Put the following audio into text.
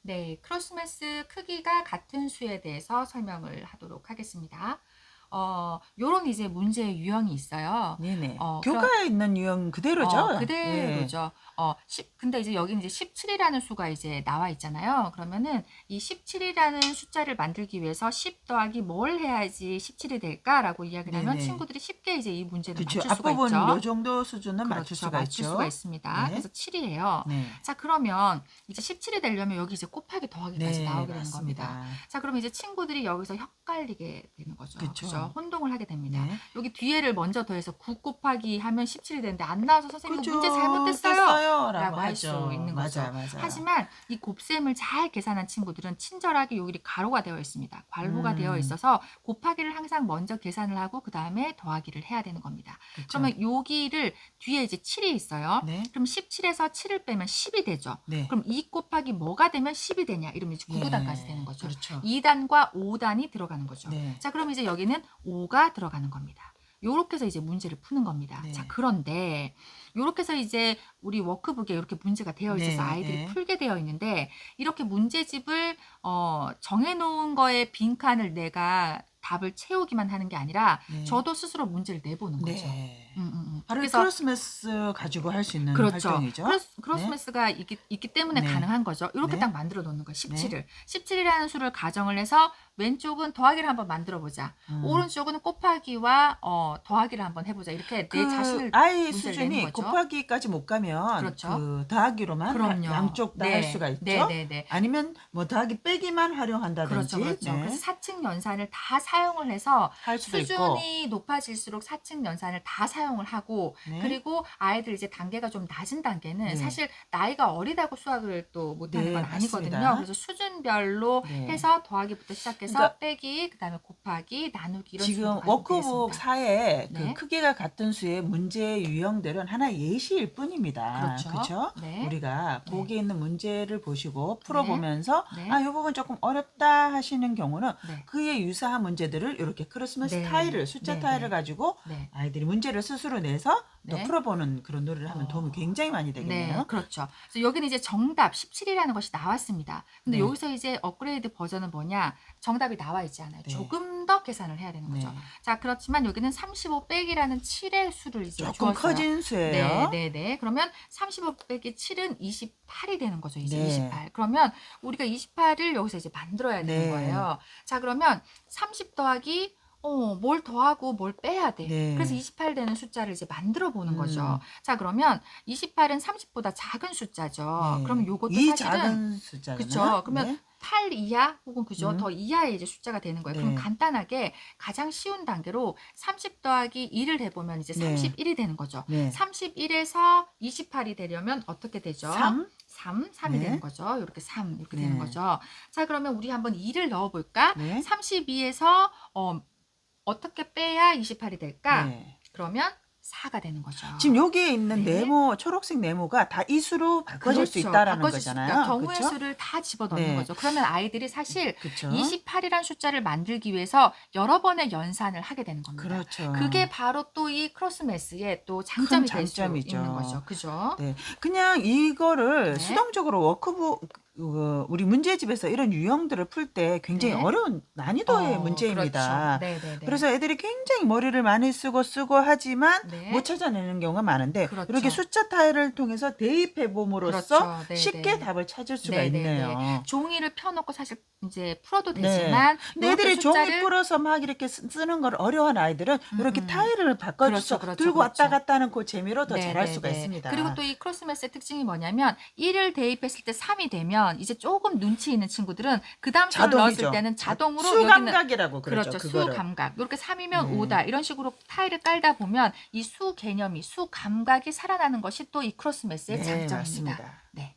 네, 크로스매스 크기가 같은 수에 대해서 설명을 하도록 하겠습니다. 요런 이제 문제 유형이 있어요. 네네. 그런 교과에 있는 유형 그대로죠? 예. 그대로죠. 근데 이제 여기는 이제 17이라는 수가 이제 나와 있잖아요. 그러면은 이 17이라는 숫자를 만들기 위해서 10 더하기 뭘 해야지 17이 될까라고 이야기를 하면 네네. 친구들이 쉽게 이제 이 문제를 그쵸. 맞출 수가 앞부분 요 있죠. 정도 수준은 맞출 그렇죠. 수가 맞출 수가 있죠. 있습니다. 네. 그래서 7이에요. 네. 자, 그러면 이제 17이 되려면 여기 이제 곱하기 더하기까지 네, 나오게 되는 겁니다. 맞습니다. 자, 그러면 이제 친구들이 여기서 헷갈리게 되는 거죠. 그죠? 그쵸. 혼동을 하게 됩니다. 네. 여기 뒤에를 먼저 더해서 9 곱하기 하면 17이 되는데 안 나와서 선생님 이거 문제 그죠. 잘못됐어요. 뺐어요라고 라고 할 수 하죠. 있는 거죠. 맞아요, 맞아요. 하지만 이 곱셈을 잘 계산한 친구들은 친절하게 여기 가로가 되어 있습니다. 괄호가 되어 음, 있어서 곱하기를 항상 먼저 계산을 하고 그 다음에 더하기를 해야 되는 겁니다. 그쵸. 그러면 여기를 뒤에 이제 7이 있어요. 네. 그럼 17에서 7을 빼면 10이 되죠. 네. 그럼 2 곱하기 뭐가 되면 10이 되냐? 이러면 이제 9구단까지 되는 예. 거죠. 그렇죠. 2단과 5단이 들어가는 거죠. 네. 자, 그럼 이제 여기는 5가 들어가는 겁니다. 요렇게 해서 이제 문제를 푸는 겁니다. 네. 자, 그런데 요렇게 해서 이제 우리 워크북에 이렇게 문제가 되어 있어서 네, 아이들이 네. 풀게 되어 있는데 이렇게 문제집을 정해놓은 거에 빈칸을 내가 답을 채우기만 하는 게 아니라 네. 저도 스스로 문제를 내보는 거죠. 네. 바로 그래서 크로스매스 가지고 할 수 있는 그렇죠. 활동이죠. 크로스매스가 있기 때문에 네. 가능한 거죠. 이렇게 네. 딱 만들어 놓는 거예요. 17을. 17이라는 수를 가정을 해서 왼쪽은 더하기를 한번 만들어 보자. 오른쪽은 곱하기와 더하기를 한번 해보자. 이렇게 내 자신을 아이 문제를 내는 수준이 거죠. 곱하기까지 못 가면 그렇죠. 그 더하기로만 그럼요. 양쪽 다 할 수가 있죠. 네. 아니면 뭐 더하기 빼기만 활용한다든지 그렇죠. 네. 그래서 사칙 연산을 다 사용을 해서 할 수도 있고. 수준이 높아질수록 사칙 연산을 다 사용을 하고 네. 그리고 아이들 이제 단계가 좀 낮은 단계는 네. 사실 나이가 어리다고 수학을 또 못하는 네, 건 아니거든요. 맞습니다. 그래서 수준별로 네. 해서 더하기부터 시작해서 그러니까 빼기, 그다음에 곱하기, 나누기 이런 지금 식으로 가지고 워크북 되겠습니다. 4에 그 네. 크기가 같은 수의 문제 유형들은 하나의 예시일 뿐입니다. 그렇죠. 그렇죠? 네. 우리가 네. 거기에 있는 문제를 보시고 풀어보면서 네. 이 부분 조금 어렵다 하시는 경우는 네. 그에 유사한 문제들을 이렇게 크로스매스 네. 타일을 숫자 네, 타일을 네. 가지고 네. 아이들이 문제를 스스로 내서 또 네. 풀어보는 그런 놀이를 하면 도움이 굉장히 많이 되겠네요. 네, 그렇죠. 그래서 여기는 이제 정답 17이라는 것이 나왔습니다. 근데 네. 여기서 이제 업그레이드 버전은 뭐냐? 정답이 나와 있지 않아요. 네. 조금 더 계산을 해야 되는 거죠. 네. 자, 그렇지만 여기는 35 빼기라는 7의 수를 이제 조금 주었어요. 커진 수예요. 네. 그러면 35 빼기 7은 28이 되는 거죠. 이제 네. 28. 그러면 우리가 28을 여기서 이제 만들어야 되는 네. 거예요. 자, 그러면 30 더하기 뭘 더하고 뭘 빼야 돼. 네. 그래서 28 되는 숫자를 이제 만들어 보는 거죠. 음. 자, 그러면 28은 30보다 작은 숫자죠. 네. 그러면 요것도 이 사실은 작은 숫자는 그쵸. 그러면 네. 8 이하 혹은 그죠. 음. 더 이하의 이제 숫자가 되는 거예요. 그럼 네. 간단하게 가장 쉬운 단계로 30 더하기 2를 해보면 이제 네. 31이 되는 거죠. 네. 31에서 28이 되려면 어떻게 되죠? 3. 3이 네. 되는 거죠. 이렇게 3 이렇게 네. 되는 거죠. 자, 그러면 우리 한번 2를 넣어볼까? 네. 32에서 어떻게 빼야 28이 될까? 네. 그러면 4가 되는 거죠. 지금 여기에 있는 네. 네모 초록색 네모가 다 이 수로 바꿔질 수 있다라는 바꿔줄 수 거잖아요. 있다. 경우의 그쵸? 수를 다 집어넣는 네. 거죠. 그러면 아이들이 사실 그쵸? 28이란 숫자를 만들기 위해서 여러 번의 연산을 하게 되는 겁니다. 그렇죠. 그게 바로 또 이 크로스매스의 또 장점이 큰 될 수 장점이죠. 있는 거죠. 그죠? 네. 그냥 이거를 네. 수동적으로 워크북 우리 문제집에서 이런 유형들을 풀 때 굉장히 네. 어려운 난이도의 문제입니다. 그렇죠. 네. 그래서 애들이 굉장히 머리를 많이 쓰고 하지만 네. 못 찾아내는 경우가 많은데 그렇죠. 이렇게 숫자 타일을 통해서 대입해 봄으로써 그렇죠. 네, 쉽게 네. 답을 찾을 수가 네. 있네요. 종이를 펴놓고 사실 이제 풀어도 네. 되지만 근데 이렇게 애들이 종이 숫자를 풀어서 막 이렇게 쓰는 걸 어려워하는 아이들은 이렇게 타일을 바꿔줘서 그렇죠. 들고 왔다 그렇죠. 갔다 하는 그 재미로 더 네, 잘할 네, 수가 네. 있습니다. 그리고 또 이 크로스매스의 특징이 뭐냐면 1을 대입했을 때 3이 되면 이제 조금 눈치 있는 친구들은 그 다음 수를 자동이죠. 넣었을 때는 자동으로 수감각이라고 그러죠. 그렇죠. 그거를. 수감각. 이렇게 3이면 네. 5다. 이런 식으로 타일을 깔다 보면 이 수 개념이 수 감각이 살아나는 것이 또 이 크로스매스의 네, 장점입니다. 맞습니다. 네.